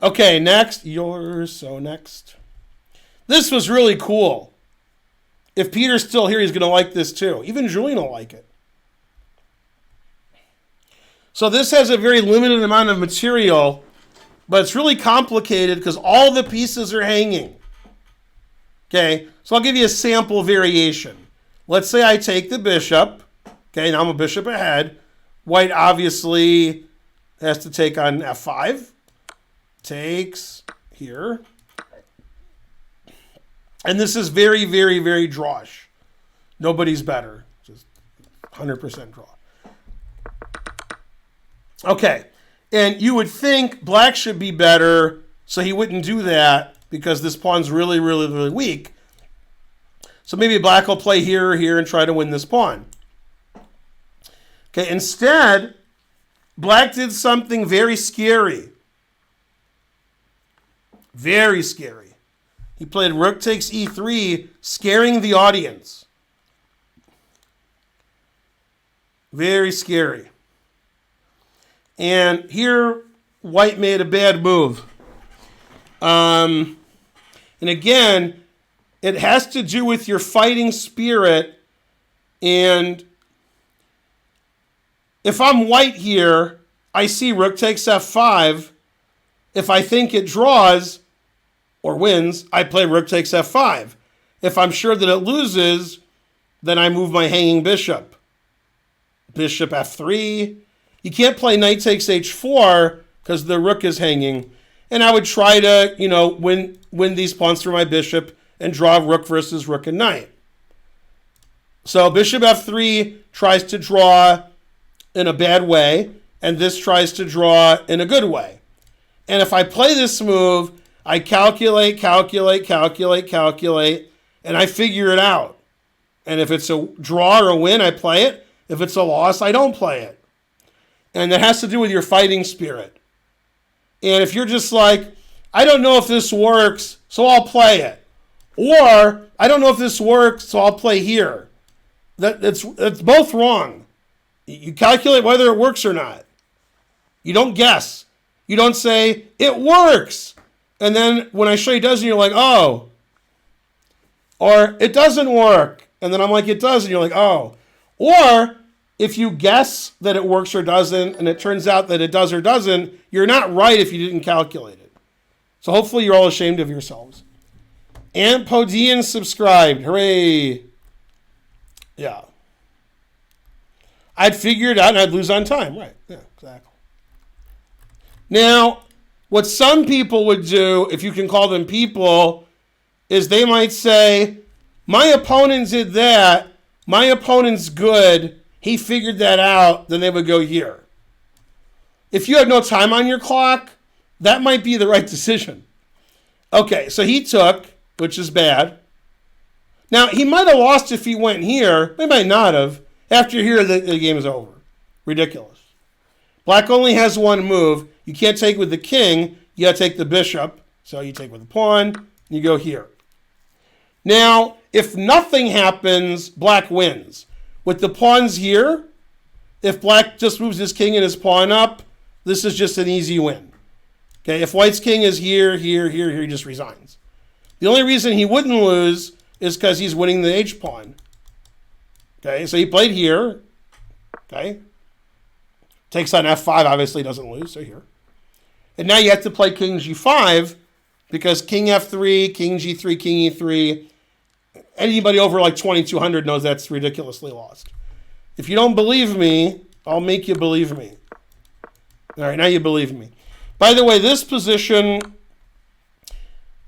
Okay, next. Next. This was really cool. If Peter's still here, he's going to like this too. Even Julian will like it. So this has a very limited amount of material, but it's really complicated because all the pieces are hanging. Okay, so I'll give you a sample variation. Let's say I take the bishop. Okay, now I'm a bishop ahead. White obviously has to take on f5. Takes here. And this is very, very, very drawish. Nobody's better. Just 100% draw. Okay, and you would think black should be better, so he wouldn't do that because this pawn's really, really, really weak. So maybe black will play here or here and try to win this pawn. Okay, instead, black did something very scary. Very scary. He played rook takes e3, scaring the audience. Very scary. And here, white made a bad move. And again, it has to do with your fighting spirit. And if I'm white here, I see rook takes f5. If I think it draws or wins, I play rook takes f5. If I'm sure that it loses, then I move my hanging bishop. Bishop f3. You can't play knight takes h4 because the rook is hanging. And I would try to, win these pawns through my bishop and draw rook versus rook and knight. So bishop f3 tries to draw in a bad way, and this tries to draw in a good way. And if I play this move, I calculate, and I figure it out. And if it's a draw or a win, I play it. If it's a loss, I don't play it. And that has to do with your fighting spirit. And if you're just like, I don't know if this works, so I'll play it. Or, I don't know if this works, so I'll play here. That's both wrong. You calculate whether it works or not. You don't guess. You don't say, it works. And then when I show you it doesn't, you're like, oh. Or, it doesn't work. And then I'm like, it does. And you're like, oh. Or, if you guess that it works or doesn't, and it turns out that it does or doesn't, you're not right if you didn't calculate it. So hopefully you're all ashamed of yourselves. Aunt Podian subscribed. Hooray. Yeah. I'd figure it out and I'd lose on time. Right. Yeah, exactly. Now, what some people would do, if you can call them people, is they might say, my opponent did that. My opponent's good. He figured that out, then they would go here. If you have no time on your clock, that might be the right decision. Okay, so he took, which is bad. Now, he might have lost if he went here. He might not have. After here, the game is over. Ridiculous. Black only has one move. You can't take with the king. You got to take the bishop. So you take with the pawn, and you go here. Now, if nothing happens, black wins. With the pawns here, if black just moves his king and his pawn up, this is just an easy win. Okay, if white's king is here, here, here, here, he just resigns. The only reason he wouldn't lose is because he's winning the h-pawn. Okay, so he played here. Okay. Takes on f5, obviously doesn't lose, so here. And now you have to play king g5 because king f3, king g3, king e3. Anybody over like 2200 knows that's ridiculously lost. If you don't believe me, I'll make you believe me. All right, now you believe me. By the way, this position,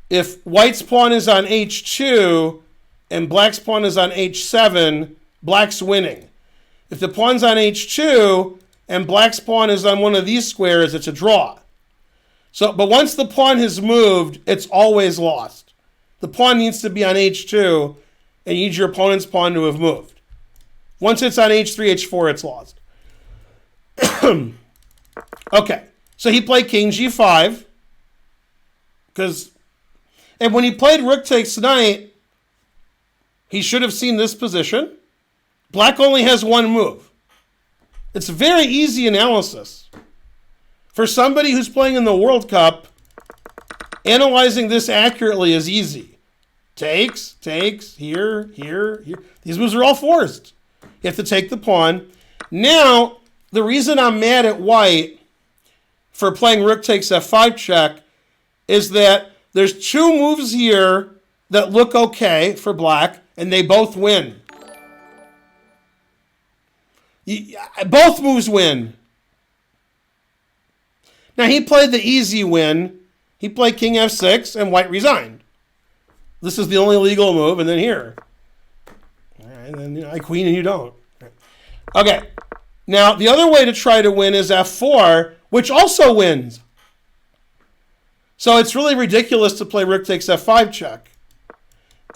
if white's pawn is on h2 and black's pawn is on h7, black's winning. If the pawn's on h2 and black's pawn is on one of these squares, it's a draw. So, but once the pawn has moved, it's always lost. The pawn needs to be on h2, and you need your opponent's pawn to have moved. Once it's on h3, h4, it's lost. Okay, so he played king g5, and when he played rook takes knight, he should have seen this position. Black only has one move. It's very easy analysis. For somebody who's playing in the World Cup, Analyzing this accurately is easy. Takes, here. These moves are all forced. You have to take the pawn. Now, the reason I'm mad at white for playing rook takes f5 check is that there's two moves here that look okay for black, and they both win. Both moves win. Now, he played the easy win. He played king f6, and white resigned. This is the only legal move, and then here. And then I queen and you don't. Okay. Now, the other way to try to win is f4, which also wins. So it's really ridiculous to play rook takes f5 check.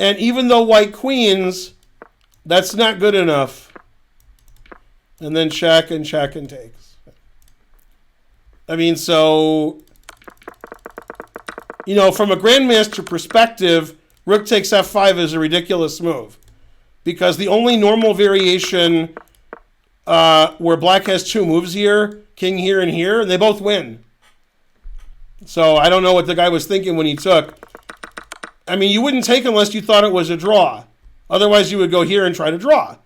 And even though white queens, that's not good enough. And then check and takes. I mean, so, from a grandmaster perspective, rook takes f5 is a ridiculous move. Because the only normal variation where black has two moves here, king here and here, and they both win. So I don't know what the guy was thinking when he took. I mean, you wouldn't take unless you thought it was a draw. Otherwise, you would go here and try to draw.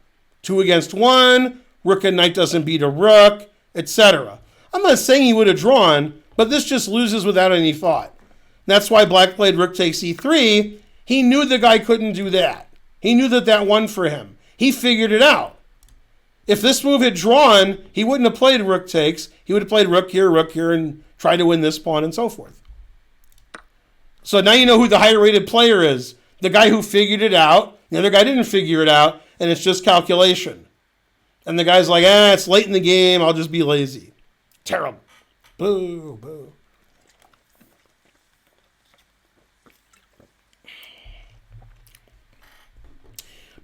2 against 1, rook and knight doesn't beat a rook, etc. I'm not saying he would have drawn, but this just loses without any thought. That's why black played rook takes e3. He knew the guy couldn't do that. He knew that won for him. He figured it out. If this move had drawn, he wouldn't have played rook takes. He would have played rook here, and tried to win this pawn and so forth. So now you know who the higher rated player is. The guy who figured it out. The other guy didn't figure it out, and it's just calculation. And the guy's like, it's late in the game. I'll just be lazy. Terrible. Boo, boo.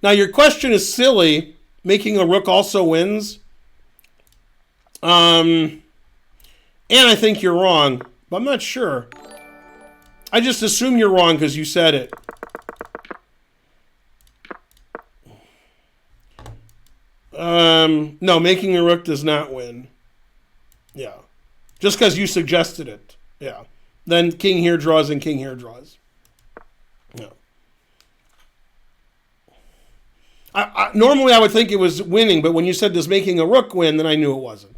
Now your question is silly. Making a rook also wins. And I think you're wrong, but I'm not sure. I just assume you're wrong because you said it. No, making a rook does not win. Yeah. Just because you suggested it. Yeah. Then king here draws and king here draws. Yeah. Normally I would think it was winning, but when you said does making a rook win, then I knew it wasn't.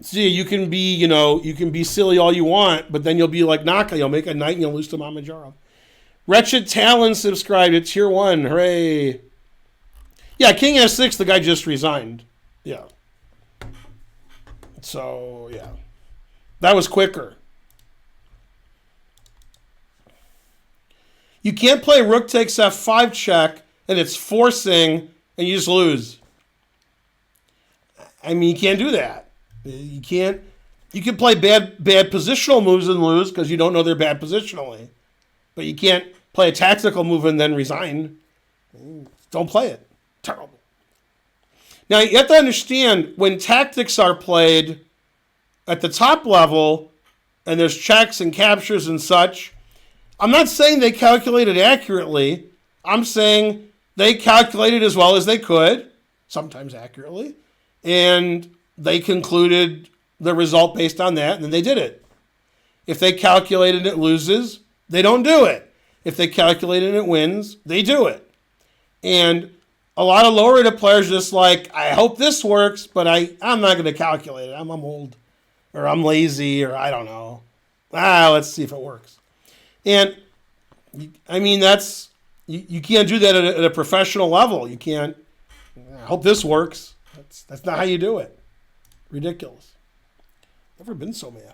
See, you can be silly all you want, but then you'll be like Naka. You'll make a knight and you'll lose to Mamajaro. Wretched Talon subscribed to Tier 1. Hooray. Yeah, King F6, the guy just resigned. Yeah. So, yeah. That was quicker. You can't play rook takes F5 check, and it's forcing, and you just lose. I mean, you can't do that. You can't. You can play bad positional moves and lose because you don't know they're bad positionally. But you can't play a tactical move and then resign. Don't play it. Terrible. Now, you have to understand, when tactics are played at the top level, and there's checks and captures and such, I'm not saying they calculated accurately. I'm saying they calculated as well as they could, sometimes accurately, and they concluded the result based on that, and then they did it. If they calculated it loses, they don't do it. If they calculated it wins, they do it. And a lot of lower-rated players just like, I hope this works, but I'm not going to calculate it. I'm old, or I'm lazy, or I don't know. Let's see if it works. And, I mean, you can't do that at a professional level. You can't, I hope this works. That's not how you do it. Ridiculous. Never been so mad.